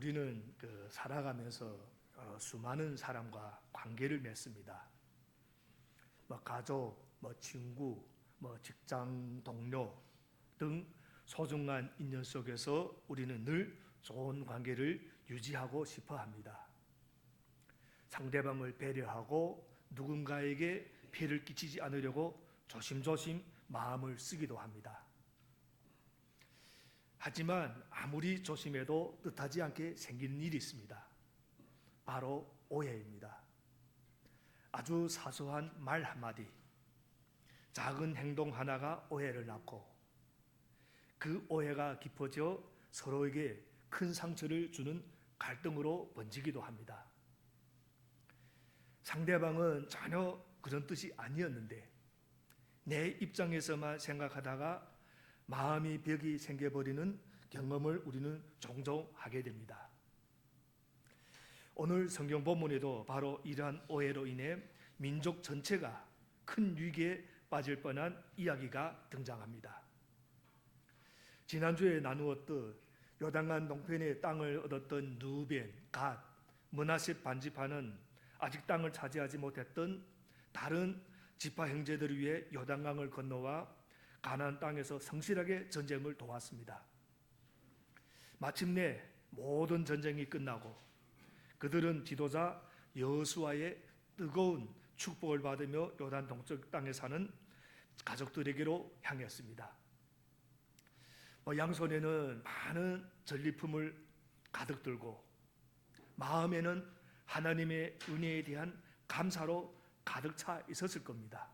우리는 살아가면서 수많은 사람과 관계를 맺습니다. 가족, 친구, 직장 동료 등 소중한 인연 속에서 우리는 늘 좋은 관계를 유지하고 싶어 합니다. 상대방을 배려하고 누군가에게 피해를 끼치지 않으려고 조심조심 마음을 쓰기도 합니다. 하지만 아무리 조심해도 뜻하지 않게 생기는 일이 있습니다. 바로 오해입니다. 아주 사소한 말 한마디, 작은 행동 하나가 오해를 낳고 그 오해가 깊어져 서로에게 큰 상처를 주는 갈등으로 번지기도 합니다. 상대방은 전혀 그런 뜻이 아니었는데 내 입장에서만 생각하다가 마음이 벽이 생겨버리는 경험을 우리는 종종 하게 됩니다. 오늘 성경 본문에도 바로 이러한 오해로 인해 민족 전체가 큰 위기에 빠질 뻔한 이야기가 등장합니다. 지난주에 나누었듯 요단강 동편의 땅을 얻었던 루벤, 갓, 므낫세 반지파는 아직 땅을 차지하지 못했던 다른 지파 형제들을 위해 요단강을 건너와 가나안 땅에서 성실하게 전쟁을 도왔습니다. 마침내 모든 전쟁이 끝나고 그들은 지도자 여호수아의 뜨거운 축복을 받으며 요단 동쪽 땅에 사는 가족들에게로 향했습니다. 양손에는 많은 전리품을 가득 들고 마음에는 하나님의 은혜에 대한 감사로 가득 차 있었을 겁니다.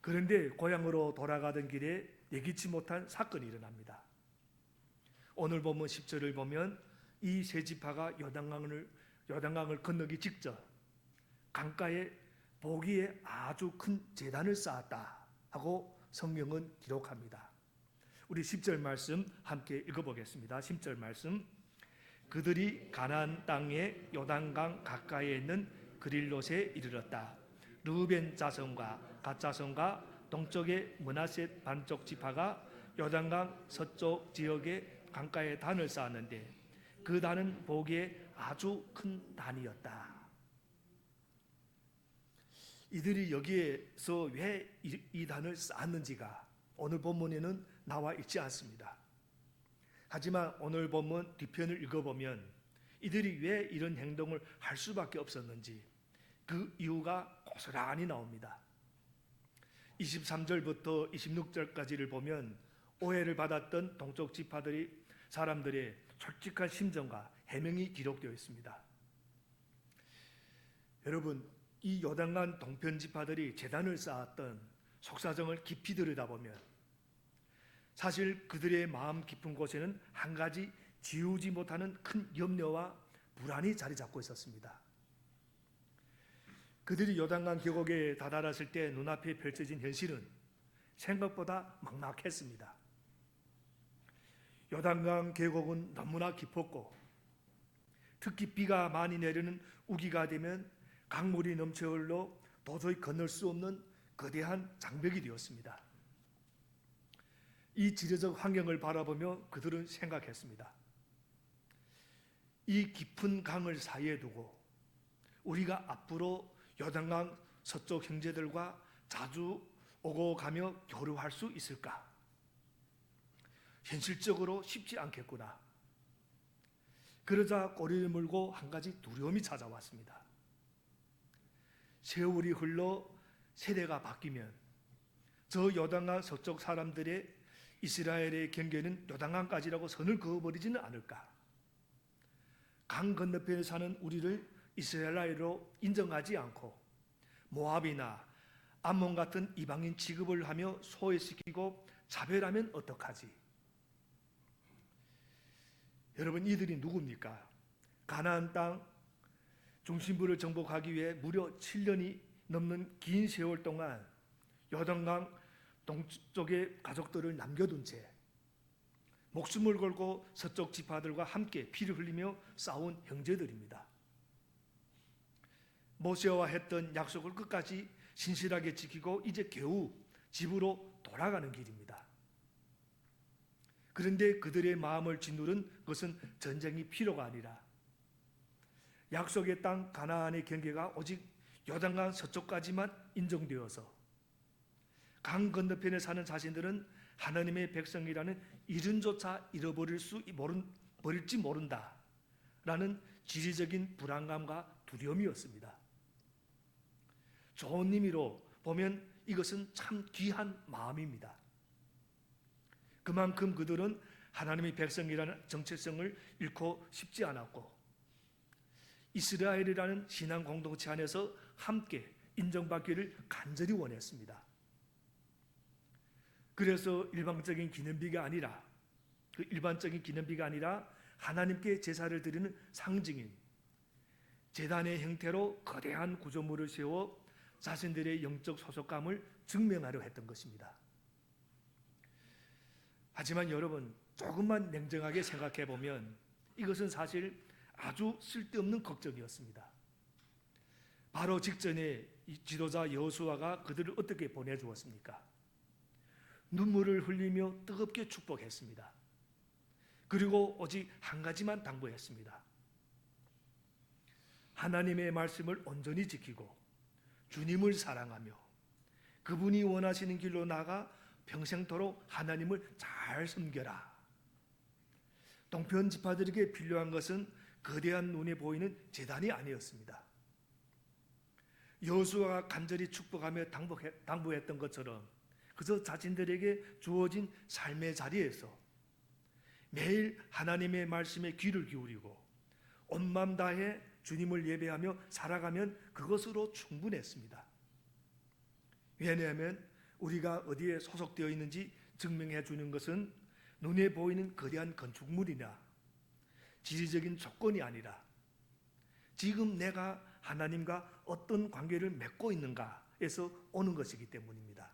그런데 고향으로 돌아가던 길에 예기치 못한 사건이 일어납니다. 오늘 본문 10절을 보면 이 세 지파가 요단강을 건너기 직전 강가에 보기에 아주 큰 제단을 쌓았다 하고 성경은 기록합니다. 우리 10절 말씀 함께 읽어보겠습니다. 10절 말씀, 그들이 가나안 땅의 요단강 가까이에 있는 그릴롯에 이르렀다. 르우벤 자손과 갓 자손과 동쪽의 므낫세 반쪽 지파가 요단강 서쪽 지역의 강가에 단을 쌓았는데 그 단은 보기에 아주 큰 단이었다. 이들이 여기에서 왜 이 단을 쌓았는지가 오늘 본문에는 나와 있지 않습니다. 하지만 오늘 본문 뒤편을 읽어보면 이들이 왜 이런 행동을 할 수밖에 없었는지 그 이유가 고스란히 나옵니다. 23절부터 26절까지를 보면 오해를 받았던 동쪽 지파들이 사람들의 솔직한 심정과 해명이 기록되어 있습니다. 여러분, 이 요단강 동편 지파들이 제단을 쌓았던 속사정을 깊이 들여다보면 사실 그들의 마음 깊은 곳에는 한 가지 지우지 못하는 큰 염려와 불안이 자리 잡고 있었습니다. 그들이 요단강 계곡에 다다랐을 때 눈앞에 펼쳐진 현실은 생각보다 막막했습니다. 요단강 계곡은 너무나 깊었고 특히 비가 많이 내리는 우기가 되면 강물이 넘쳐 흘러 도저히 건널 수 없는 거대한 장벽이 되었습니다. 이 지리적 환경을 바라보며 그들은 생각했습니다. 이 깊은 강을 사이에 두고 우리가 앞으로 요단강 서쪽 형제들과 자주 오고 가며 교류할 수 있을까? 현실적으로 쉽지 않겠구나. 그러자 꼬리를 물고 한 가지 두려움이 찾아왔습니다. 세월이 흘러 세대가 바뀌면 저 요단강 서쪽 사람들의 이스라엘의 경계는 요단강까지라고 선을 그어버리지는 않을까? 강 건너편에 사는 우리를 이스라엘로 인정하지 않고 모압이나 암몬 같은 이방인 취급을 하며 소외시키고 차별하면 어떡하지? 여러분, 이들이 누굽니까? 가나안 땅 중심부를 정복하기 위해 무려 7년이 넘는 긴 세월 동안 요단강 동쪽의 가족들을 남겨둔 채 목숨을 걸고 서쪽 지파들과 함께 피를 흘리며 싸운 형제들입니다. 모세와 했던 약속을 끝까지 신실하게 지키고 이제 겨우 집으로 돌아가는 길입니다. 그런데 그들의 마음을 짓누른 것은 전쟁이 필요가 아니라 약속의 땅 가나안의 경계가 오직 요단강 서쪽까지만 인정되어서 강 건너편에 사는 자신들은 하나님의 백성이라는 이름조차 버릴지 모른다라는 지리적인 불안감과 두려움이었습니다. 좋은 의미로 보면 이것은 참 귀한 마음입니다. 그만큼 그들은 하나님의 백성이라는 정체성을 잃고 싶지 않았고 이스라엘이라는 신앙 공동체 안에서 함께 인정받기를 간절히 원했습니다. 그래서 일반적인 기념비가 아니라 하나님께 제사를 드리는 상징인 제단의 형태로 거대한 구조물을 세워 자신들의 영적 소속감을 증명하려 했던 것입니다. 하지만 여러분, 조금만 냉정하게 생각해 보면 이것은 사실 아주 쓸데없는 걱정이었습니다. 바로 직전에 이 지도자 여호수아가 그들을 어떻게 보내주었습니까? 눈물을 흘리며 뜨겁게 축복했습니다. 그리고 오직 한 가지만 당부했습니다. 하나님의 말씀을 온전히 지키고 주님을 사랑하며 그분이 원하시는 길로 나가 평생토록 하나님을 잘 섬겨라. 동편 지파들에게 필요한 것은 거대한 눈에 보이는 제단이 아니었습니다. 여호수아가 간절히 축복하며 당부했던 것처럼 그저 자신들에게 주어진 삶의 자리에서 매일 하나님의 말씀에 귀를 기울이고 온 마음 다해 주님을 예배하며 살아가면 그것으로 충분했습니다. 왜냐하면 우리가 어디에 소속되어 있는지 증명해 주는 것은 눈에 보이는 거대한 건축물이나 지리적인 조건이 아니라 지금 내가 하나님과 어떤 관계를 맺고 있는가에서 오는 것이기 때문입니다.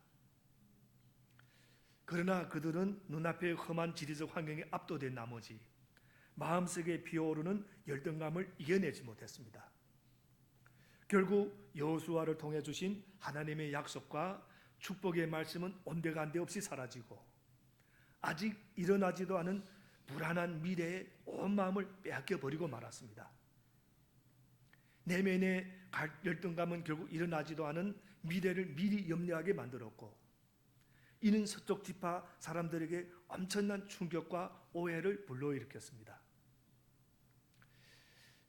그러나 그들은 눈앞의 험한 지리적 환경에 압도된 나머지 마음속에 피어오르는 열등감을 이겨내지 못했습니다. 결국 여호수아를 통해 주신 하나님의 약속과 축복의 말씀은 온데간데 없이 사라지고 아직 일어나지도 않은 불안한 미래에 온 마음을 빼앗겨 버리고 말았습니다. 내면의 열등감은 결국 일어나지도 않은 미래를 미리 염려하게 만들었고 이는 서쪽 지파 사람들에게 엄청난 충격과 오해를 불러일으켰습니다.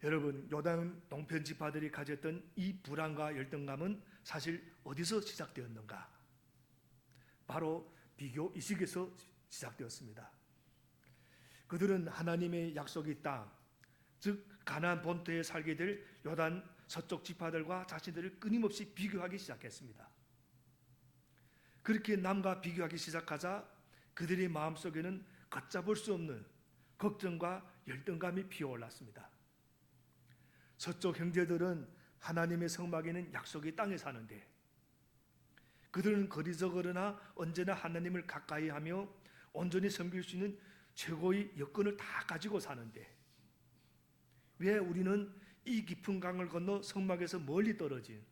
여러분, 요단 동편 지파들이 가졌던 이 불안과 열등감은 사실 어디서 시작되었는가? 바로 비교 이식에서 시작되었습니다. 그들은 하나님의 약속의 땅, 즉 가나안 본토에 살게 될 요단 서쪽 지파들과 자신들을 끊임없이 비교하기 시작했습니다. 그렇게 남과 비교하기 시작하자 그들의 마음속에는 걷잡을 수 없는 걱정과 열등감이 피어올랐습니다. 서쪽 형제들은 하나님의 성막에는 약속의 땅에 사는데 그들은 거리적거나 언제나 하나님을 가까이 하며 온전히 섬길 수 있는 최고의 여건을 다 가지고 사는데 왜 우리는 이 깊은 강을 건너 성막에서 멀리 떨어진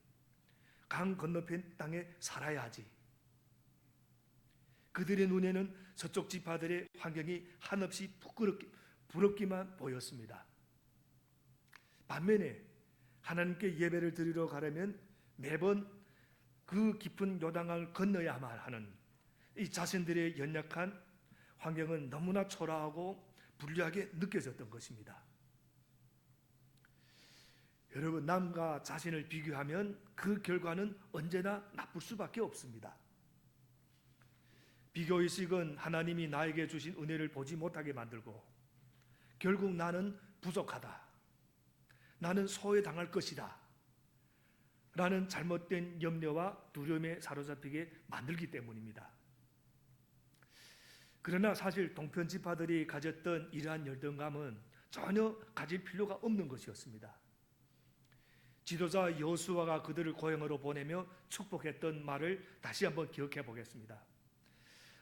강 건너편 땅에 살아야 하지? 그들의 눈에는 서쪽 지파들의 환경이 한없이 부럽기만 보였습니다. 반면에 하나님께 예배를 드리러 가려면 매번 그 깊은 요단강을 건너야만 하는 이 자신들의 연약한 환경은 너무나 초라하고 불리하게 느껴졌던 것입니다. 여러분, 남과 자신을 비교하면 그 결과는 언제나 나쁠 수밖에 없습니다. 비교의식은 하나님이 나에게 주신 은혜를 보지 못하게 만들고 결국 나는 부족하다, 나는 소외당할 것이다 라는 잘못된 염려와 두려움에 사로잡히게 만들기 때문입니다. 그러나 사실 동편 지파들이 가졌던 이러한 열등감은 전혀 가질 필요가 없는 것이었습니다. 지도자 여호수아가 그들을 고향으로 보내며 축복했던 말을 다시 한번 기억해 보겠습니다.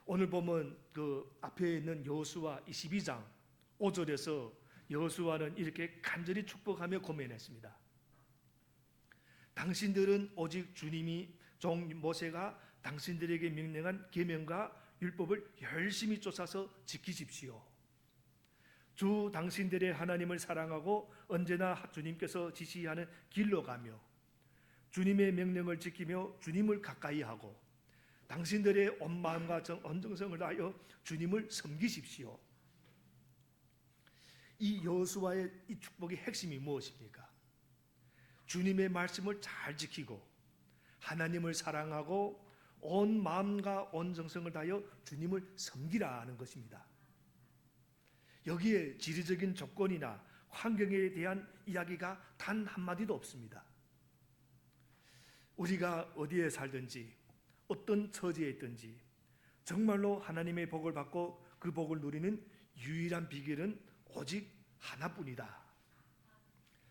오늘 보면 그 앞에 있는 여호수아 22장 5절에서 여호수아는 이렇게 간절히 축복하며 고면했습니다. 당신들은 오직 주님이 종 모세가 당신들에게 명령한 계명과 율법을 열심히 쫓아서 지키십시오. 주 당신들의 하나님을 사랑하고 언제나 주님께서 지시하는 길로 가며 주님의 명령을 지키며 주님을 가까이 하고 당신들의 온 마음과 온 정성을 다하여 주님을 섬기십시오. 이 여호수아의 이 축복의 핵심이 무엇입니까? 주님의 말씀을 잘 지키고 하나님을 사랑하고 온 마음과 온 정성을 다하여 주님을 섬기라는 것입니다. 여기에 지리적인 조건이나 환경에 대한 이야기가 단 한마디도 없습니다. 우리가 어디에 살든지 어떤 처지에 있든지 정말로 하나님의 복을 받고 그 복을 누리는 유일한 비결은 오직 하나뿐이다.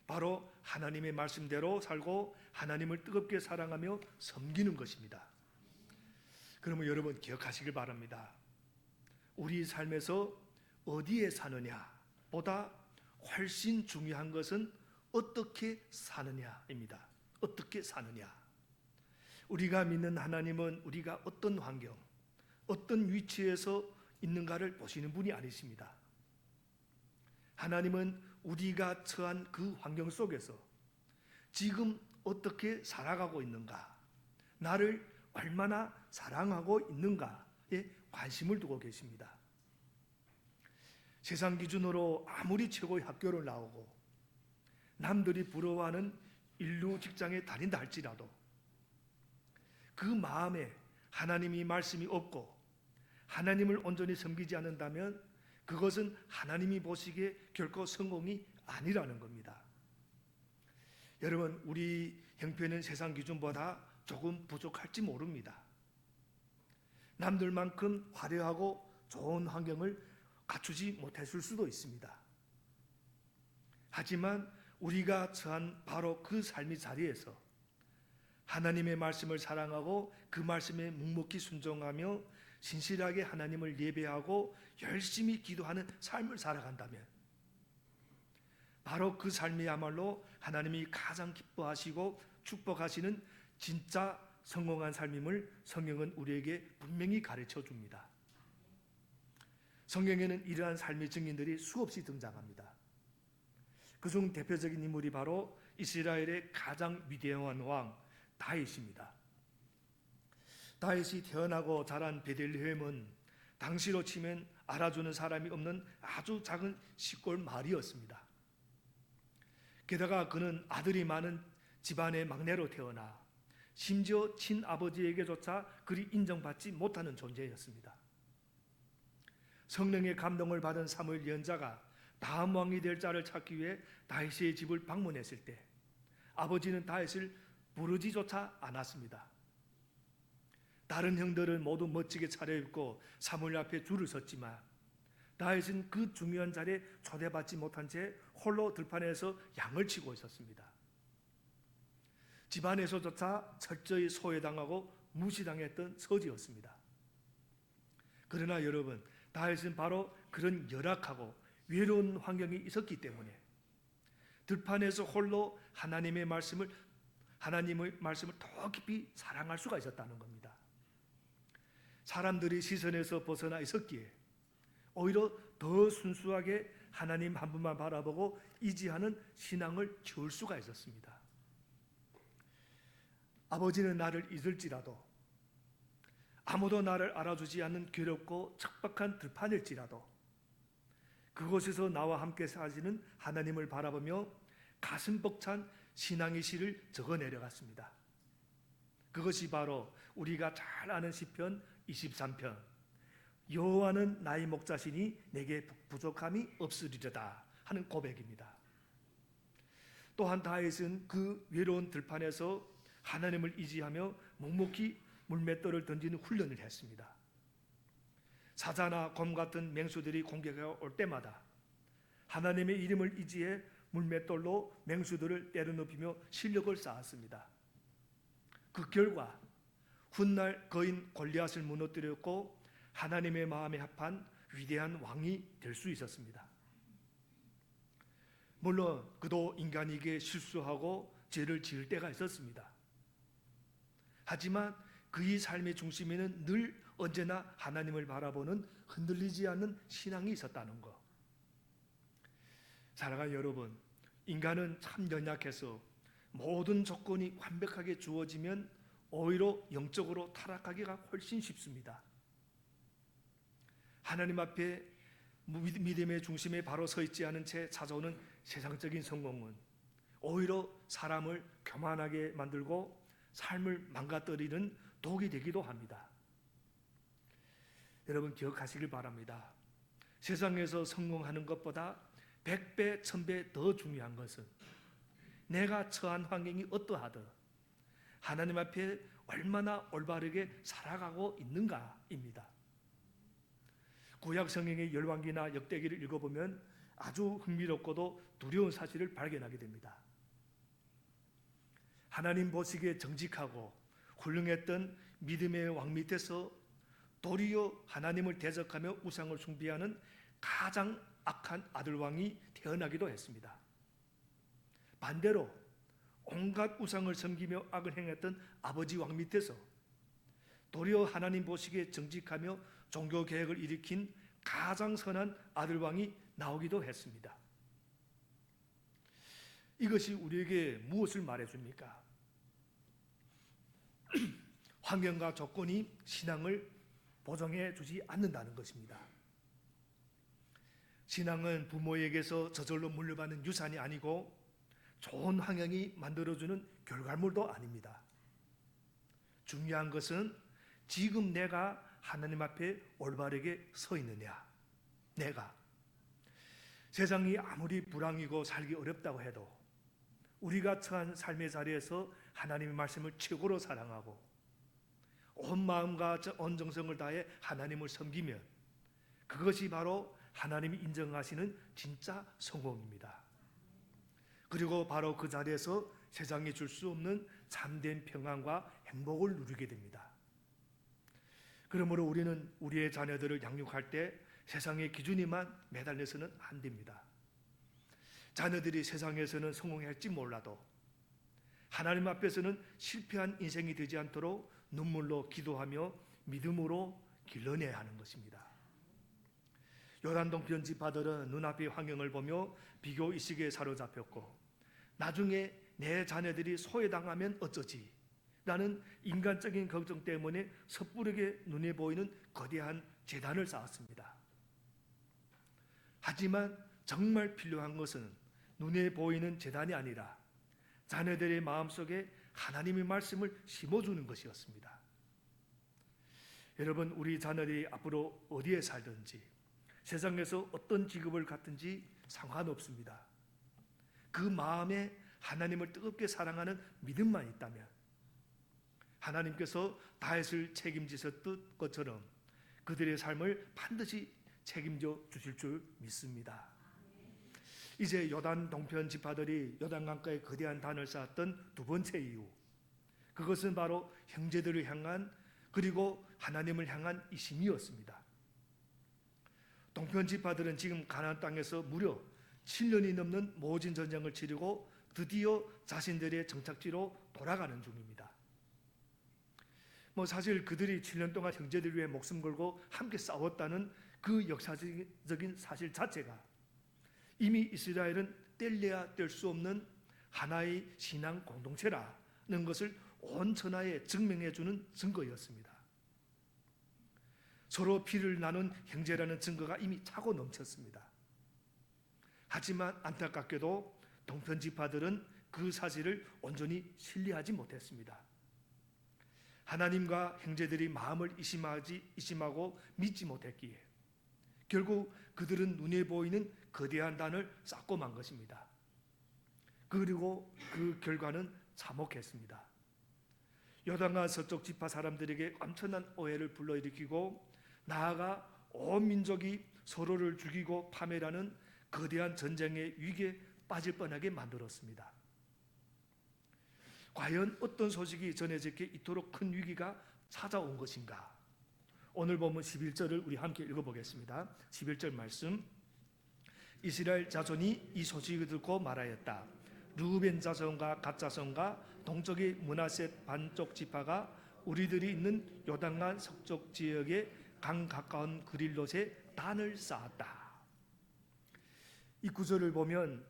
바로 하나님의 말씀대로 살고 하나님을 뜨겁게 사랑하며 섬기는 것입니다. 그러면 여러분 기억하시길 바랍니다. 우리 삶에서 어디에 사느냐 보다 훨씬 중요한 것은 어떻게 사느냐입니다. 어떻게 사느냐. 우리가 믿는 하나님은 우리가 어떤 환경, 어떤 위치에서 있는가를 보시는 분이 아니십니다. 하나님은 우리가 처한 그 환경 속에서 지금 어떻게 살아가고 있는가, 나를 얼마나 사랑하고 있는가에 관심을 두고 계십니다. 세상 기준으로 아무리 최고의 학교를 나오고 남들이 부러워하는 인류 직장에 다닌다 할지라도 그 마음에 하나님이 말씀이 없고 하나님을 온전히 섬기지 않는다면 그것은 하나님이 보시기에 결코 성공이 아니라는 겁니다. 여러분, 우리 형편은 세상 기준보다 조금 부족할지 모릅니다. 남들만큼 화려하고 좋은 환경을 갖추지 못했을 수도 있습니다. 하지만 우리가 처한 바로 그 삶의 자리에서 하나님의 말씀을 사랑하고 그 말씀에 묵묵히 순종하며 신실하게 하나님을 예배하고 열심히 기도하는 삶을 살아간다면 바로 그 삶이야말로 하나님이 가장 기뻐하시고 축복하시는 진짜 성공한 삶임을 성경은 우리에게 분명히 가르쳐 줍니다. 성경에는 이러한 삶의 증인들이 수없이 등장합니다. 그중 대표적인 인물이 바로 이스라엘의 가장 위대한 왕 다윗입니다. 다윗이 태어나고 자란 베들레헴은 당시로 치면 알아주는 사람이 없는 아주 작은 시골 마을이었습니다. 게다가 그는 아들이 많은 집안의 막내로 태어나 심지어 친아버지에게조차 그리 인정받지 못하는 존재였습니다. 성령의 감동을 받은 사무엘 예언자가 다음 왕이 될 자를 찾기 위해 다윗의 집을 방문했을 때 아버지는 다윗을 부르지조차 않았습니다. 다른 형들은 모두 멋지게 차려입고 사무엘 앞에 줄을 섰지만 다윗은 그 중요한 자리에 초대받지 못한 채 홀로 들판에서 양을 치고 있었습니다. 집안에서조차 철저히 소외당하고 무시당했던 처지였습니다. 그러나 여러분, 다윗은 바로 그런 열악하고 외로운 환경이 있었기 때문에 들판에서 홀로 하나님의 말씀을 더 깊이 사랑할 수가 있었다는 겁니다. 사람들이 시선에서 벗어나 있었기에 오히려 더 순수하게 하나님 한 분만 바라보고 의지하는 신앙을 키울 수가 있었습니다. 아버지는 나를 잊을지라도 아무도 나를 알아주지 않는 괴롭고 척박한 들판일지라도 그곳에서 나와 함께 사시는 하나님을 바라보며 가슴 벅찬 신앙의 시를 적어 내려갔습니다. 그것이 바로 우리가 잘 아는 시편 23편 여호와는 나의 목자시니 내게 부족함이 없으리로다 하는 고백입니다. 또한 다윗은 그 외로운 들판에서 하나님을 의지하며 묵묵히 물맷돌을 던지는 훈련을 했습니다. 사자나 곰 같은 맹수들이 공격해 올 때마다 하나님의 이름을 의지해 물맷돌로 맹수들을 때려눕히며 실력을 쌓았습니다. 그 결과 훗날 거인 골리앗을 무너뜨렸고 하나님의 마음에 합한 위대한 왕이 될 수 있었습니다. 물론 그도 인간에게 실수하고 죄를 지을 때가 있었습니다. 하지만 그의 삶의 중심에는 늘 언제나 하나님을 바라보는 흔들리지 않는 신앙이 있었다는 것. 사랑하는 여러분, 인간은 참 연약해서 모든 조건이 완벽하게 주어지면 오히려 영적으로 타락하기가 훨씬 쉽습니다. 하나님 앞에 믿음의 중심에 바로 서 있지 않은 채 찾아오는 세상적인 성공은 오히려 사람을 교만하게 만들고 삶을 망가뜨리는 독이 되기도 합니다. 여러분 기억하시길 바랍니다. 세상에서 성공하는 것보다 100배, 1000배 더 중요한 것은 내가 처한 환경이 어떠하든 하나님 앞에 얼마나 올바르게 살아가고 있는가입니다. 구약 성경의 열왕기나 역대기를 읽어보면 아주 흥미롭고도 두려운 사실을 발견하게 됩니다. 하나님 보시기에 정직하고 훌륭했던 믿음의 왕 밑에서 도리어 하나님을 대적하며 우상을 숭배하는 가장 악한 아들왕이 태어나기도 했습니다. 반대로 온갖 우상을 섬기며 악을 행했던 아버지 왕 밑에서 도리어 하나님 보시기에 정직하며 종교 개혁을 일으킨 가장 선한 아들왕이 나오기도 했습니다. 이것이 우리에게 무엇을 말해줍니까? 환경과 조건이 신앙을 보장해 주지 않는다는 것입니다. 신앙은 부모에게서 저절로 물려받는 유산이 아니고 좋은 환경이 만들어주는 결과물도 아닙니다. 중요한 것은 지금 내가 하나님 앞에 올바르게 서 있느냐. 내가 세상이 아무리 불황이고 살기 어렵다고 해도 우리가 처한 삶의 자리에서 하나님의 말씀을 최고로 사랑하고 온 마음과 온 정성을 다해 하나님을 섬기면 그것이 바로 하나님이 인정하시는 진짜 성공입니다. 그리고 바로 그 자리에서 세상이 줄 수 없는 참된 평안과 행복을 누리게 됩니다. 그러므로 우리는 우리의 자녀들을 양육할 때 세상의 기준에만 매달려서는 안 됩니다. 자녀들이 세상에서는 성공할지 몰라도 하나님 앞에서는 실패한 인생이 되지 않도록 눈물로 기도하며 믿음으로 길러내야 하는 것입니다. 요단동 편지파들은 눈앞의 환경을 보며 비교의식에 사로잡혔고 나중에 내 자녀들이 소외당하면 어쩌지? 라는 인간적인 걱정 때문에 섣부르게 눈에 보이는 거대한 재단을 쌓았습니다. 하지만 정말 필요한 것은 눈에 보이는 재단이 아니라 자녀들의 마음속에 하나님의 말씀을 심어주는 것이었습니다. 여러분, 우리 자녀들이 앞으로 어디에 살든지 세상에서 어떤 직업을 갖든지 상관없습니다. 그 마음에 하나님을 뜨겁게 사랑하는 믿음만 있다면 하나님께서 다윗을 책임지셨던 것처럼 그들의 삶을 반드시 책임져 주실 줄 믿습니다. 이제 요단 동편 지파들이 요단강가에 거대한 단을 쌓았던 두 번째 이유, 그것은 바로 형제들을 향한 그리고 하나님을 향한 이심이었습니다. 동편 지파들은 지금 가나안 땅에서 무려 7년이 넘는 모진 전쟁을 치르고 드디어 자신들의 정착지로 돌아가는 중입니다. 사실 그들이 7년 동안 형제들 위해 목숨 걸고 함께 싸웠다는 그 역사적인 사실 자체가 이미 이스라엘은 뗄래야 뗄 수 없는 하나의 신앙 공동체라는 것을 온 천하에 증명해 주는 증거였습니다. 서로 피를 나눈 형제라는 증거가 이미 차고 넘쳤습니다. 하지만 안타깝게도 동편 지파들은 그 사실을 온전히 신뢰하지 못했습니다. 하나님과 형제들이 마음을 이심하고 믿지 못했기에 결국 그들은 눈에 보이는 거대한 단을 쌓고 만 것입니다. 그리고 그 결과는 참혹했습니다. 요단강 서쪽 지파 사람들에게 엄청난 오해를 불러일으키고 나아가 온 민족이 서로를 죽이고 파멸하는 거대한 전쟁의 위기에 빠질 뻔하게 만들었습니다. 과연 어떤 소식이 전해졌기에 이토록 큰 위기가 찾아온 것인가? 오늘 보면 11절을 우리 함께 읽어보겠습니다. 11절 말씀. 이스라엘 자손이 이 소식을 듣고 말하였다. 르우벤 자손과 갓 자손과 동쪽의 므낫셋 반쪽 지파가 우리들이 있는 요단강 서쪽 지역의 강 가까운 그릴롯에 단을 쌓았다. 이 구절을 보면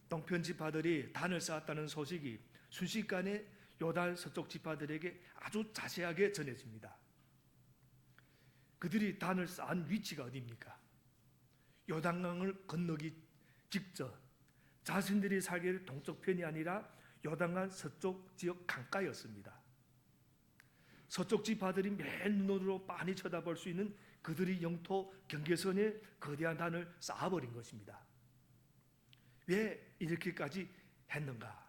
동편 지파들이 단을 쌓았다는 소식이 순식간에 요단 서쪽 지파들에게 아주 자세하게 전해집니다. 그들이 단을 쌓은 위치가 어디입니까? 요단강을 건너기 직전, 자신들이 살기를 동쪽편이 아니라 요단강 서쪽 지역 강가였습니다. 서쪽 지파들이 맨 눈으로 빤히 쳐다볼 수 있는 그들의 영토 경계선에 거대한 단을 쌓아버린 것입니다. 왜 이렇게까지 했는가?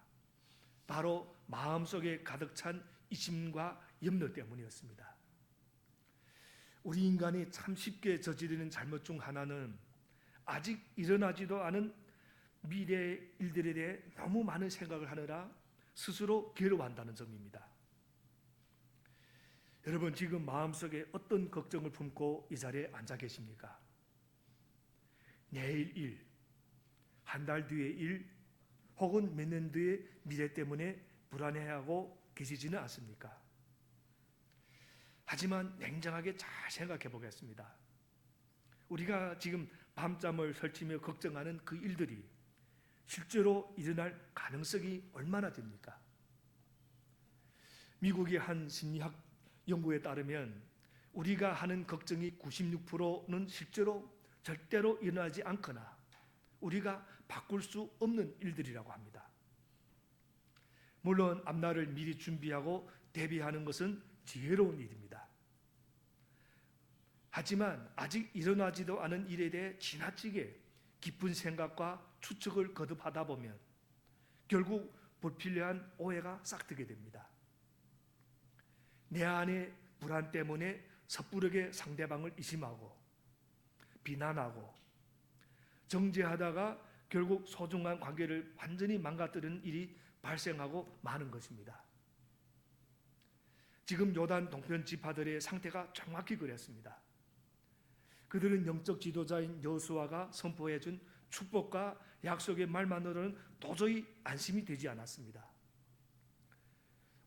바로 마음속에 가득 찬 이심과 염려 때문이었습니다. 우리 인간이 참 쉽게 저지르는 잘못 중 하나는 아직 일어나지도 않은 미래의 일들에 대해 너무 많은 생각을 하느라 스스로 괴로워한다는 점입니다. 여러분, 지금 마음속에 어떤 걱정을 품고 이 자리에 앉아 계십니까? 내일 일, 한 달 뒤의 일, 혹은 몇 년 뒤의 미래 때문에 불안해하고 계시지는 않습니까? 하지만 냉정하게 잘 생각해 보겠습니다. 우리가 지금 밤잠을 설치며 걱정하는 그 일들이 실제로 일어날 가능성이 얼마나 됩니까? 미국의 한 심리학 연구에 따르면 우리가 하는 걱정이 96%는 실제로 절대로 일어나지 않거나 우리가 바꿀 수 없는 일들이라고 합니다. 물론 앞날을 미리 준비하고 대비하는 것은 지혜로운 일입니다. 하지만 아직 일어나지도 않은 일에 대해 지나치게 깊은 생각과 추측을 거듭하다 보면 결국 불필요한 오해가 싹트게 됩니다. 내 안의 불안 때문에 섣부르게 상대방을 의심하고 비난하고 정죄하다가 결국 소중한 관계를 완전히 망가뜨리는 일이 발생하고 마는 것입니다. 지금 요단 동편 지파들의 상태가 정확히 그랬습니다. 그들은 영적 지도자인 여호수아가 선포해준 축복과 약속의 말만으로는 도저히 안심이 되지 않았습니다.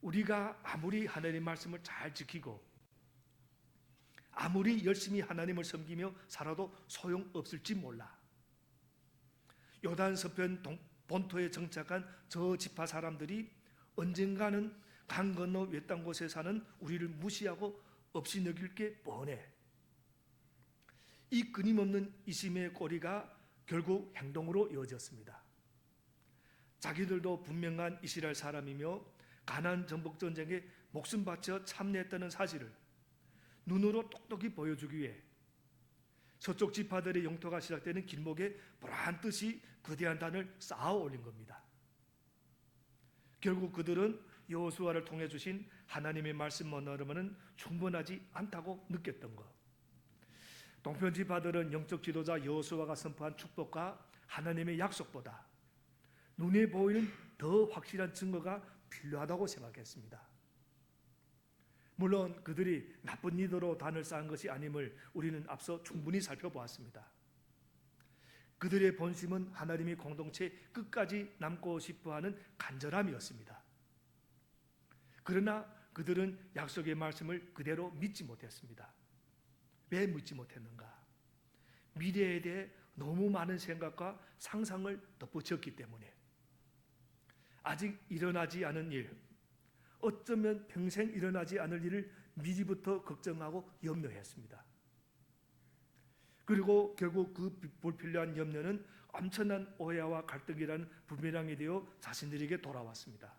우리가 아무리 하나님의 말씀을 잘 지키고 아무리 열심히 하나님을 섬기며 살아도 소용없을지 몰라. 요단 서편 본토에 정착한 저 지파 사람들이 언젠가는 강 건너 외딴 곳에 사는 우리를 무시하고 없이 여길 게 뻔해. 이 끊임없는 이심의 꼬리가 결국 행동으로 이어졌습니다. 자기들도 분명한 이스라엘 사람이며 가나안 정복 전쟁에 목숨 바쳐 참여했다는 사실을 눈으로 똑똑히 보여주기 위해 서쪽 지파들의 영토가 시작되는 길목에 보란 듯이 거대한 단을 쌓아 올린 겁니다. 결국 그들은 여호수아를 통해 주신 하나님의 말씀만으로는 충분하지 않다고 느꼈던 것. 동편 지파들은 영적 지도자 여호수아가 선포한 축복과 하나님의 약속보다 눈에 보이는 더 확실한 증거가 필요하다고 생각했습니다. 물론 그들이 나쁜 의도로 단을 쌓은 것이 아님을 우리는 앞서 충분히 살펴보았습니다. 그들의 본심은 하나님의 공동체 끝까지 남고 싶어하는 간절함이었습니다. 그러나 그들은 약속의 말씀을 그대로 믿지 못했습니다. 왜 믿지 못했는가? 미래에 대해 너무 많은 생각과 상상을 덧붙였기 때문에. 아직 일어나지 않은 일, 어쩌면 평생 일어나지 않을 일을 미리부터 걱정하고 염려했습니다. 그리고 결국 그 불필요한 염려는 엄청난 오해와 갈등이라는 부메랑이 되어 자신들에게 돌아왔습니다.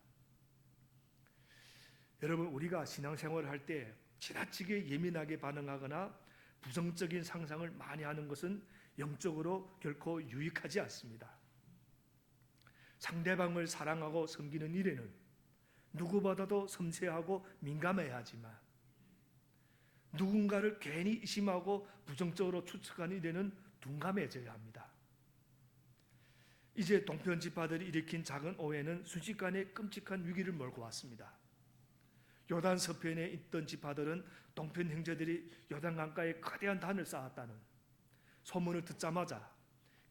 여러분, 우리가 신앙생활을 할 때 지나치게 예민하게 반응하거나 부정적인 상상을 많이 하는 것은 영적으로 결코 유익하지 않습니다. 상대방을 사랑하고 섬기는 일에는 누구보다도 섬세하고 민감해야 하지만 누군가를 괜히 의심하고 부정적으로 추측하는 일에는 둔감해져야 합니다. 이제 동편 지파들이 일으킨 작은 오해는 순식간에 끔찍한 위기를 몰고 왔습니다. 요단 서편에 있던 지파들은 동편 형제들이 요단 강가에 거대한 단을 쌓았다는 소문을 듣자마자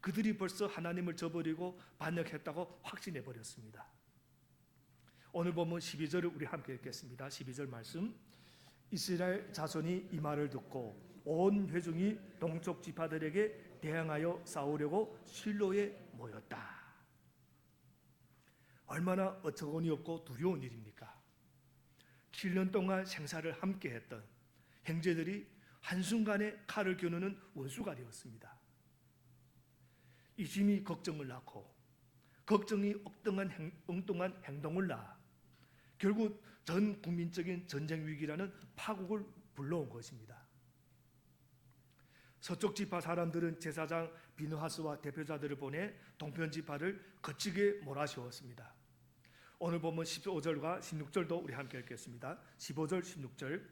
그들이 벌써 하나님을 저버리고 반역했다고 확신해 버렸습니다. 오늘 보면 12절을 우리 함께 읽겠습니다. 12절 말씀. 이스라엘 자손이 이 말을 듣고 온 회중이 동쪽 지파들에게 대항하여 싸우려고 실로에 모였다. 얼마나 어처구니 없고 두려운 일입니까? 7년 동안 생사를 함께 했던 형제들이 한순간에 칼을 겨누는 원수가 되었습니다. 이심이 걱정을 낳고 걱정이 엉뚱한 행동을 낳아 결국 전 국민적인 전쟁 위기라는 파국을 불러온 것입니다. 서쪽 지파 사람들은 제사장 비느하스와 대표자들을 보내 동편 지파를 거치게 몰아세웠습니다. 오늘 보면 15절과 16절도 우리 함께 읽겠습니다. 15절 16절.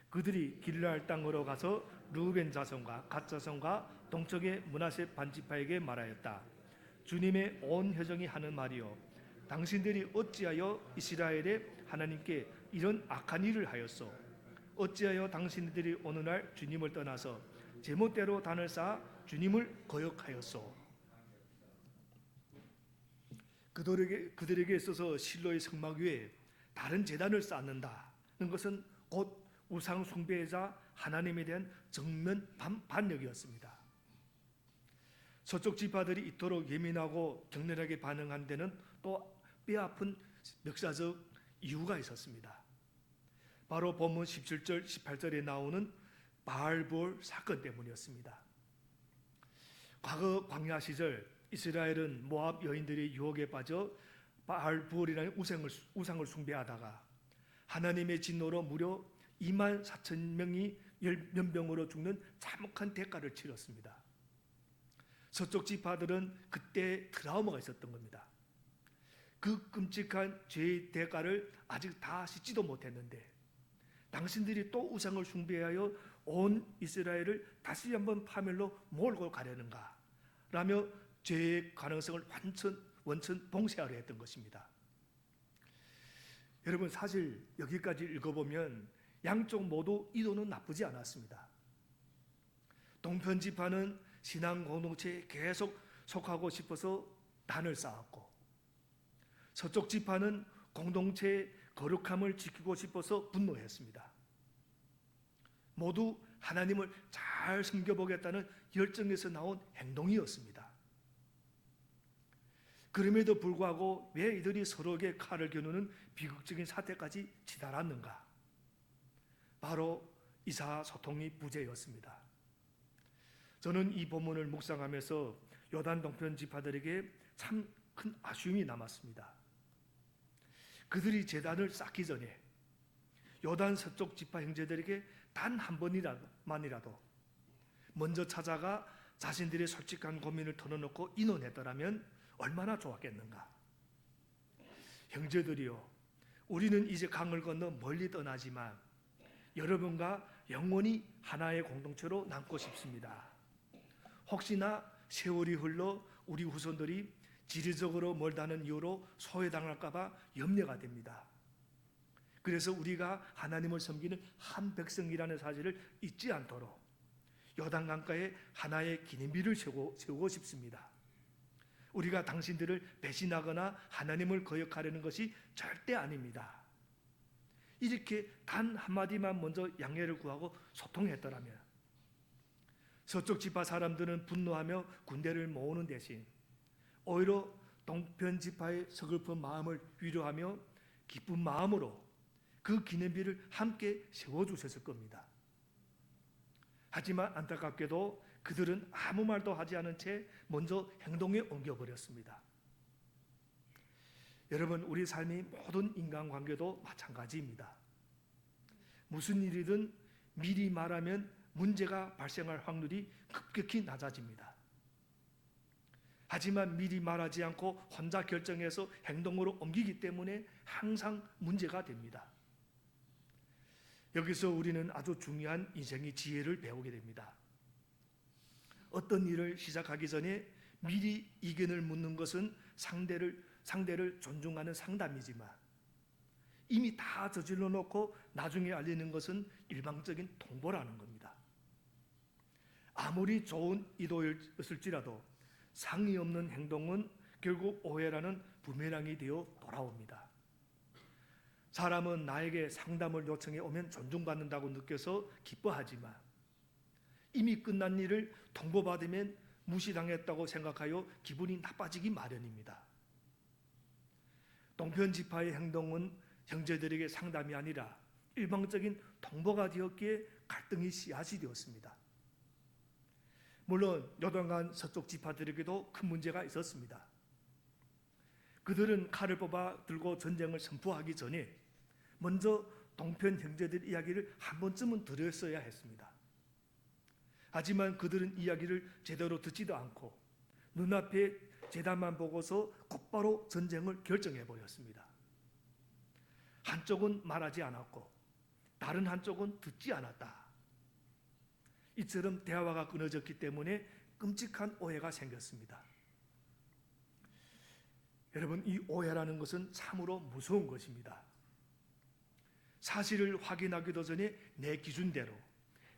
그들이 길랄 땅으로 가서 르우벤 자손과 갓 자손과 동쪽의 므낫세 반지파에게 말하였다. 주님의 온 회중이 하는 말이요, 당신들이 어찌하여 이스라엘의 하나님께 이런 악한 일을 하였소? 어찌하여 당신들이 오늘날 주님을 떠나서 제멋대로 단을 쌓아 주님을 거역하였소? 그들에게 있어서 실로의 성막 위에 다른 제단을 쌓는다는 것은 곧 우상 숭배자 하나님에 대한 정면 반역이었습니다. 서쪽 지파들이 이토록 예민하고 격렬하게 반응한 데는 또 뼈아픈 역사적 이유가 있었습니다. 바로 본문 17절 18절에 나오는 바알볼 사건 때문이었습니다. 과거 광야 시절 이스라엘은 모압 여인들의 유혹에 빠져 바알볼이라는 우상을 숭배하다가 하나님의 진노로 무려 2만 4천 명이 연병으로 죽는 참혹한 대가를 치렀습니다. 서쪽 지파들은 그때 트라우마가 있었던 겁니다. 그 끔찍한 죄의 대가를 아직 다 씻지도 못했는데 당신들이 또 우상을 숭배하여 온 이스라엘을 다시 한번 파멸로 몰고 가려는가 라며 죄의 가능성을 원천 봉쇄하려 했던 것입니다. 여러분, 사실 여기까지 읽어보면 양쪽 모두 의도는 나쁘지 않았습니다. 동편 지파는 신앙 공동체에 계속 속하고 싶어서 단을 쌓았고, 서쪽 지파는 공동체의 거룩함을 지키고 싶어서 분노했습니다. 모두 하나님을 잘 섬겨보겠다는 열정에서 나온 행동이었습니다. 그럼에도 불구하고 왜 이들이 서로에게 칼을 겨누는 비극적인 사태까지 치달았는가? 바로 의사소통이 부재였습니다. 저는 이 본문을 묵상하면서 요단 동편 지파들에게 참 큰 아쉬움이 남았습니다. 그들이 제단을 쌓기 전에 요단 서쪽 지파 형제들에게 단 한 번만이라도 먼저 찾아가 자신들의 솔직한 고민을 털어놓고 의논했더라면 얼마나 좋았겠는가. 형제들이요, 우리는 이제 강을 건너 멀리 떠나지만 여러분과 영원히 하나의 공동체로 남고 싶습니다. 혹시나 세월이 흘러 우리 후손들이 지리적으로 멀다는 이유로 소외당할까 봐 염려가 됩니다. 그래서 우리가 하나님을 섬기는 한 백성이라는 사실을 잊지 않도록 요단강가에 하나의 기념비를 세우고 싶습니다. 우리가 당신들을 배신하거나 하나님을 거역하려는 것이 절대 아닙니다. 이렇게 단 한마디만 먼저 양해를 구하고 소통했더라면 서쪽 지파 사람들은 분노하며 군대를 모으는 대신 오히려 동편 지파의 서글픈 마음을 위로하며 기쁜 마음으로 그 기념비를 함께 세워주셨을 겁니다. 하지만 안타깝게도 그들은 아무 말도 하지 않은 채 먼저 행동에 옮겨버렸습니다. 여러분, 우리 삶의 모든 인간관계도 마찬가지입니다. 무슨 일이든 미리 말하면 문제가 발생할 확률이 급격히 낮아집니다. 하지만 미리 말하지 않고 혼자 결정해서 행동으로 옮기기 때문에 항상 문제가 됩니다. 여기서 우리는 아주 중요한 인생의 지혜를 배우게 됩니다. 어떤 일을 시작하기 전에 미리 의견을 묻는 것은 상대를 존중하는 상담이지만 이미 다 저질러 놓고 나중에 알리는 것은 일방적인 통보라는 겁니다. 아무리 좋은 의도였을지라도 상의 없는 행동은 결국 오해라는 부메랑이 되어 돌아옵니다. 사람은 나에게 상담을 요청해 오면 존중받는다고 느껴서 기뻐하지만 이미 끝난 일을 통보받으면 무시당했다고 생각하여 기분이 나빠지기 마련입니다. 동편 지파의 행동은 형제들에게 상담이 아니라 일방적인 통보가 되었기에 갈등이 씨앗이 되었습니다. 물론 요단강 서쪽 지파들에게도 큰 문제가 있었습니다. 그들은 칼을 뽑아 들고 전쟁을 선포하기 전에 먼저 동편 형제들 이야기를 한 번쯤은 들었어야 했습니다. 하지만 그들은 이야기를 제대로 듣지도 않고 눈앞에 재단만 보고서 곧바로 전쟁을 결정해버렸습니다. 한쪽은 말하지 않았고 다른 한쪽은 듣지 않았다. 이처럼 대화가 끊어졌기 때문에 끔찍한 오해가 생겼습니다. 여러분, 이 오해라는 것은 참으로 무서운 것입니다. 사실을 확인하기도 전에 내 기준대로,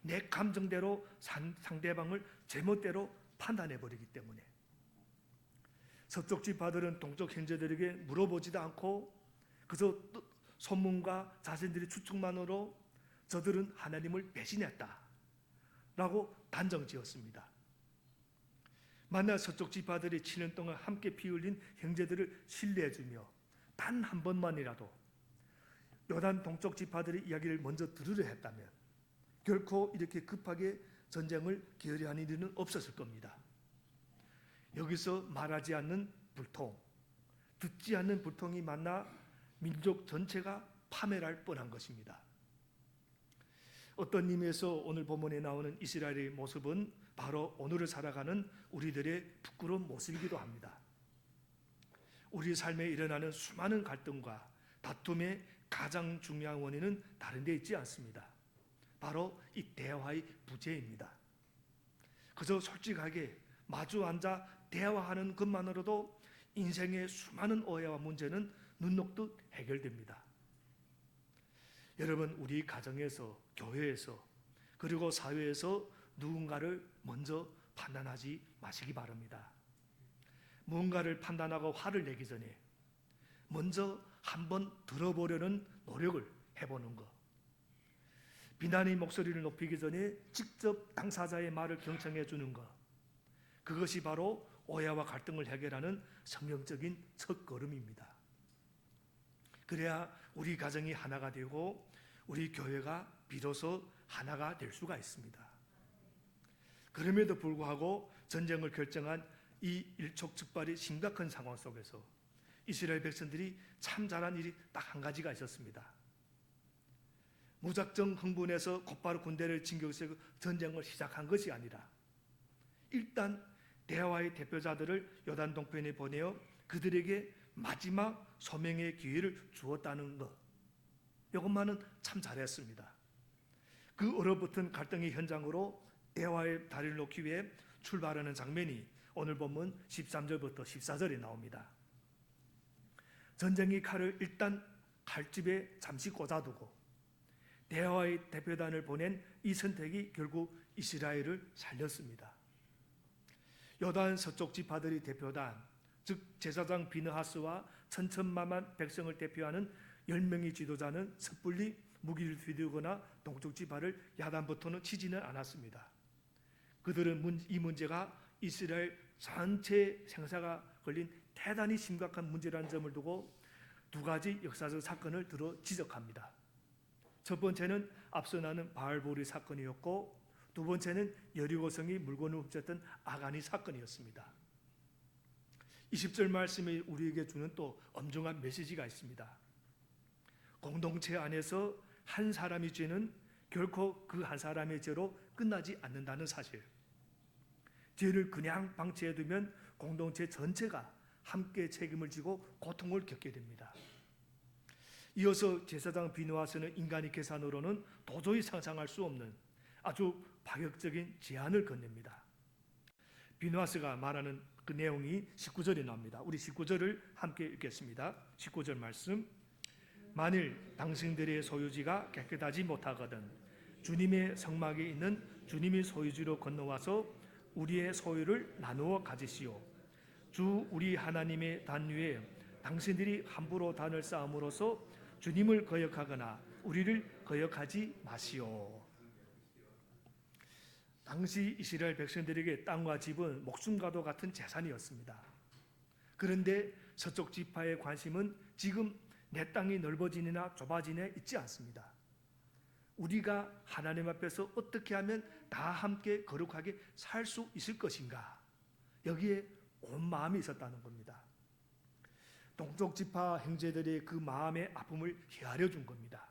내 감정대로 상대방을 제멋대로 판단해버리기 때문에 서쪽 지파들은 동쪽 형제들에게 물어보지도 않고 그저 소문과 자신들의 추측만으로 저들은 하나님을 배신했다 라고 단정지었습니다. 만약 서쪽 지파들이 7년 동안 함께 피 흘린 형제들을 신뢰해주며 단 한 번만이라도 요단 동쪽 지파들의 이야기를 먼저 들으려 했다면 결코 이렇게 급하게 전쟁을 결의하는 일은 없었을 겁니다. 여기서 말하지 않는 불통, 듣지 않는 불통이 만나 민족 전체가 파멸할 뻔한 것입니다. 어떤 의미에서 오늘 본문에 나오는 이스라엘의 모습은 바로 오늘을 살아가는 우리들의 부끄러운 모습이기도 합니다. 우리 삶에 일어나는 수많은 갈등과 다툼의 가장 중요한 원인은 다른 데 있지 않습니다. 바로 이 대화의 부재입니다. 그저 솔직하게 마주 앉아 대화하는 것만으로도 인생의 수많은 오해와 문제는 눈 녹듯 해결됩니다. 여러분, 우리 가정에서, 교회에서, 그리고 사회에서 누군가를 먼저 판단하지 마시기 바랍니다. 무언가를 판단하고 화를 내기 전에 먼저 한번 들어보려는 노력을 해보는 것. 비난의 목소리를 높이기 전에 직접 당사자의 말을 경청해 주는 것. 그것이 바로 오해와 갈등을 해결하는 성경적인 첫걸음입니다. 그래야 우리 가정이 하나가 되고 우리 교회가 비로소 하나가 될 수가 있습니다. 그럼에도 불구하고 전쟁을 결정한 이 일촉즉발의 심각한 상황 속에서 이스라엘 백성들이 참 잘한 일이 딱 한 가지가 있었습니다. 무작정 흥분해서 곧바로 군대를 진격해서 전쟁을 시작한 것이 아니라 일단 대화의 대표자들을 요단 동편에 보내어 그들에게 마지막 소명의 기회를 주었다는 것, 이것만은 참 잘했습니다. 그 얼어붙은 갈등의 현장으로 대화의 다리를 놓기 위해 출발하는 장면이 오늘 본문 13절부터 14절에 나옵니다. 전쟁의 칼을 일단 칼집에 잠시 꽂아두고 대화의 대표단을 보낸 이 선택이 결국 이스라엘을 살렸습니다. 요단 서쪽 지파들의 대표단, 즉 제사장 비느하스와 천천만만 백성을 대표하는 10명의 지도자는 섣불리 무기를 휘두르거나 동쪽 지파를 야단부터는 치지는 않았습니다. 그들은 이 문제가 이스라엘 전체 생사가 걸린 대단히 심각한 문제라는 점을 두고 두 가지 역사적 사건을 들어 지적합니다. 첫 번째는 앞서 나는 바알보리 사건이었고 두 번째는 여리고성이 물건을 훔쳤던 아간이 사건이었습니다. 20절 말씀이 우리에게 주는 또 엄중한 메시지가 있습니다. 공동체 안에서 한 사람의 죄는 결코 그 한 사람의 죄로 끝나지 않는다는 사실. 죄를 그냥 방치해두면 공동체 전체가 함께 책임을 지고 고통을 겪게 됩니다. 이어서 제사장 비느하스는 인간의 계산으로는 도저히 상상할 수 없는 아주 파격적인 제안을 건넵니다. 비느하스가 말하는 그 내용이 19절에 나옵니다. 우리 19절을 함께 읽겠습니다. 19절 말씀. 만일 당신들의 소유지가 깨끗하지 못하거든 주님의 성막에 있는 주님의 소유지로 건너와서 우리의 소유를 나누어 가지시오. 주 우리 하나님의 단 위에 당신들이 함부로 단을 쌓음으로써 주님을 거역하거나 우리를 거역하지 마시오. 당시 이스라엘 백성들에게 땅과 집은 목숨과도 같은 재산이었습니다. 그런데 서쪽 지파의 관심은 지금 내 땅이 넓어지느냐 좁아지느냐에 있지 않습니다. 우리가 하나님 앞에서 어떻게 하면 다 함께 거룩하게 살 수 있을 것인가, 여기에 온 마음이 있었다는 겁니다. 동쪽 지파 형제들의 그 마음의 아픔을 헤아려 준 겁니다.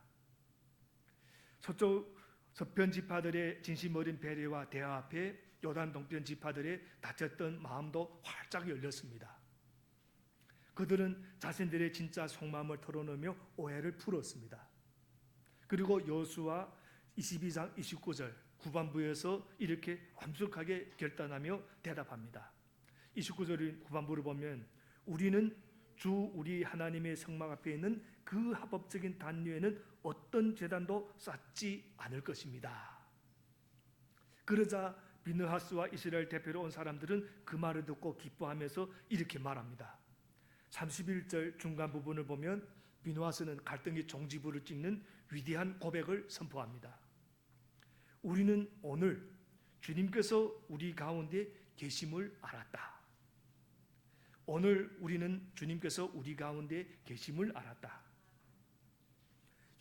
서편 지파들의 진심 어린 배려와 대화 앞에 요단 동편 지파들의 다쳤던 마음도 활짝 열렸습니다. 그들은 자신들의 진짜 속마음을 털어놓으며 오해를 풀었습니다. 그리고 여호수아 22장 29절 후반부에서 이렇게 엄숙하게 결단하며 대답합니다. 29절 후반부를 보면 우리는 주 우리 하나님의 성막 앞에 있는 그 합법적인 단 위에는 어떤 제단도 쌓지 않을 것입니다. 그러자 비느하스와 이스라엘 대표로 온 사람들은 그 말을 듣고 기뻐하면서 이렇게 말합니다. 31절 중간 부분을 보면 비느하스는 갈등의 종지부를 찍는 위대한 고백을 선포합니다. 우리는 오늘 주님께서 우리 가운데 계심을 알았다. 오늘 우리는 주님께서 우리 가운데 계심을 알았다.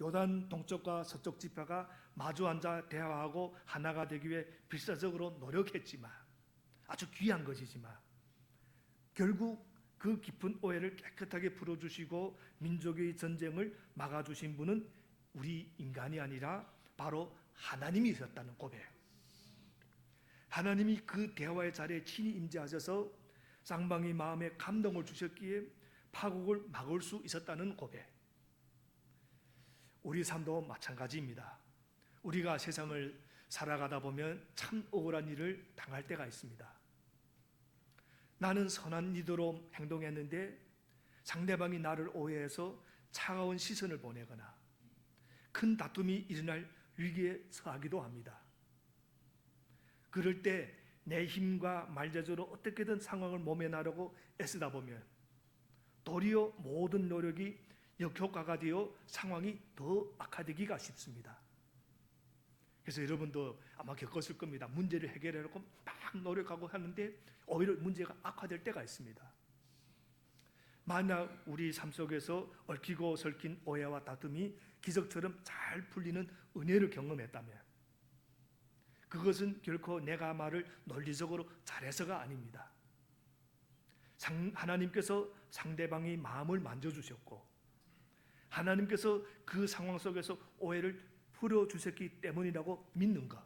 요단 동쪽과 서쪽 지파가 마주 앉아 대화하고 하나가 되기 위해 필사적으로 노력했지만, 아주 귀한 것이지만 결국 그 깊은 오해를 깨끗하게 풀어주시고 민족의 전쟁을 막아주신 분은 우리 인간이 아니라 바로 하나님이셨다는 고백. 하나님이 그 대화의 자리에 친히 임재하셔서 쌍방의 마음에 감동을 주셨기에 파국을 막을 수 있었다는 고백. 우리 삶도 마찬가지입니다. 우리가 세상을 살아가다 보면 참 억울한 일을 당할 때가 있습니다. 나는 선한 의도로 행동했는데 상대방이 나를 오해해서 차가운 시선을 보내거나 큰 다툼이 일어날 위기에 처하기도 합니다. 그럴 때 내 힘과 말재주로 어떻게든 상황을 모면하려고 애쓰다 보면 도리어 모든 노력이 역효과가 되어 상황이 더 악화되기가 쉽습니다. 그래서 여러분도 아마 겪었을 겁니다. 문제를 해결하려고 막 노력하고 하는데 오히려 문제가 악화될 때가 있습니다. 만약 우리 삶 속에서 얽히고 설킨 오해와 다툼이 기적처럼 잘 풀리는 은혜를 경험했다면 그것은 결코 내가 말을 논리적으로 잘해서가 아닙니다. 하나님께서 상대방의 마음을 만져주셨고 하나님께서 그 상황 속에서 오해를 풀어주셨기 때문이라고 믿는 것,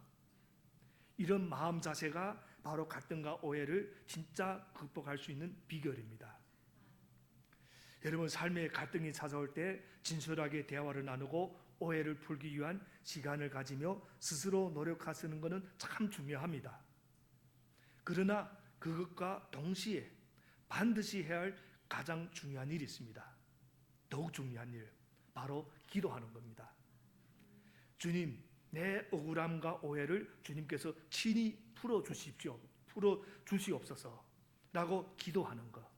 이런 마음 자세가 바로 갈등과 오해를 진짜 극복할 수 있는 비결입니다. 여러분, 삶의 갈등이 찾아올 때 진솔하게 대화를 나누고 오해를 풀기 위한 시간을 가지며 스스로 노력하시는 것은 참 중요합니다. 그러나 그것과 동시에 반드시 해야 할 가장 중요한 일이 있습니다. 더욱 중요한 일, 바로 기도하는 겁니다. 주님, 내 억울함과 오해를 주님께서 친히 풀어주시옵소서 라고 기도하는 것.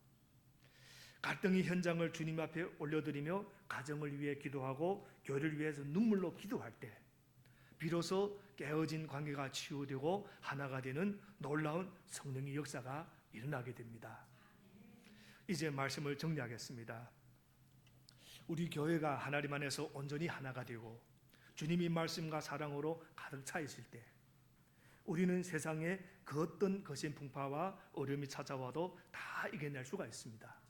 갈등의 현장을 주님 앞에 올려드리며 가정을 위해 기도하고 교회를 위해서 눈물로 기도할 때 비로소 깨어진 관계가 치유되고 하나가 되는 놀라운 성령의 역사가 일어나게 됩니다. 이제 말씀을 정리하겠습니다. 우리 교회가 하나님 안에서 온전히 하나가 되고 주님의 말씀과 사랑으로 가득 차 있을 때 우리는 세상에 그 어떤 거센 풍파와 어려움이 찾아와도 다 이겨낼 수가 있습니다.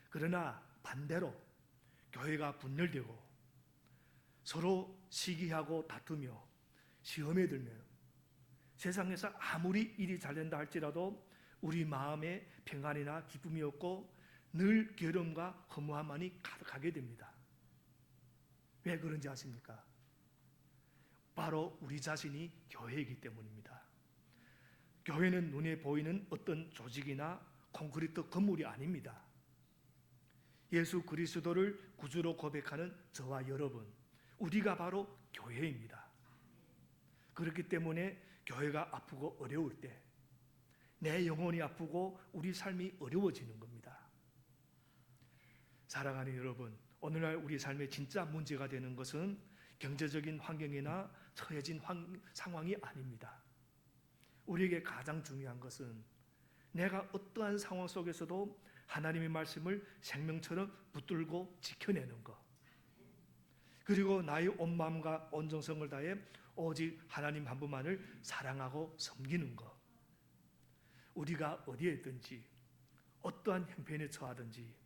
그러나 반대로 교회가 분열되고 서로 시기하고 다투며 시험에 들면 세상에서 아무리 일이 잘 된다 할지라도 우리 마음에 평안이나 기쁨이 없고 늘 괴로움과 허무함만이 가득하게 됩니다. 왜 그런지 아십니까? 바로 우리 자신이 교회이기 때문입니다. 교회는 눈에 보이는 어떤 조직이나 콘크리트 건물이 아닙니다. 예수 그리스도를 구주로 고백하는 저와 여러분, 우리가 바로 교회입니다. 그렇기 때문에 교회가 아프고 어려울 때 내 영혼이 아프고 우리 삶이 어려워지는 겁니다. 사랑하는 여러분, 오늘날 우리 삶의 진짜 문제가 되는 것은 경제적인 환경이나 처해진 상황이 아닙니다. 우리에게 가장 중요한 것은 내가 어떠한 상황 속에서도 하나님의 말씀을 생명처럼 붙들고 지켜내는 것, 그리고 나의 온 마음과 온 정성을 다해 오직 하나님 한 분만을 사랑하고 섬기는 것. 우리가 어디에 있든지 어떠한 형편에 처하든지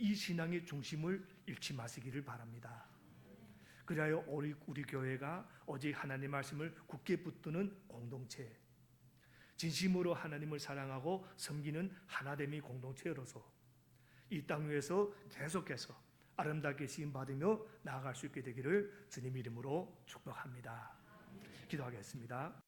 이 신앙의 중심을 잃지 마시기를 바랍니다. 그리하여 우리 교회가 오직 하나님의 말씀을 굳게 붙드는 공동체, 진심으로 하나님을 사랑하고 섬기는 하나됨의 공동체로서 이 땅 위에서 계속해서 아름답게 쓰임받으며 나아갈 수 있게 되기를 주님 이름으로 축복합니다. 기도하겠습니다.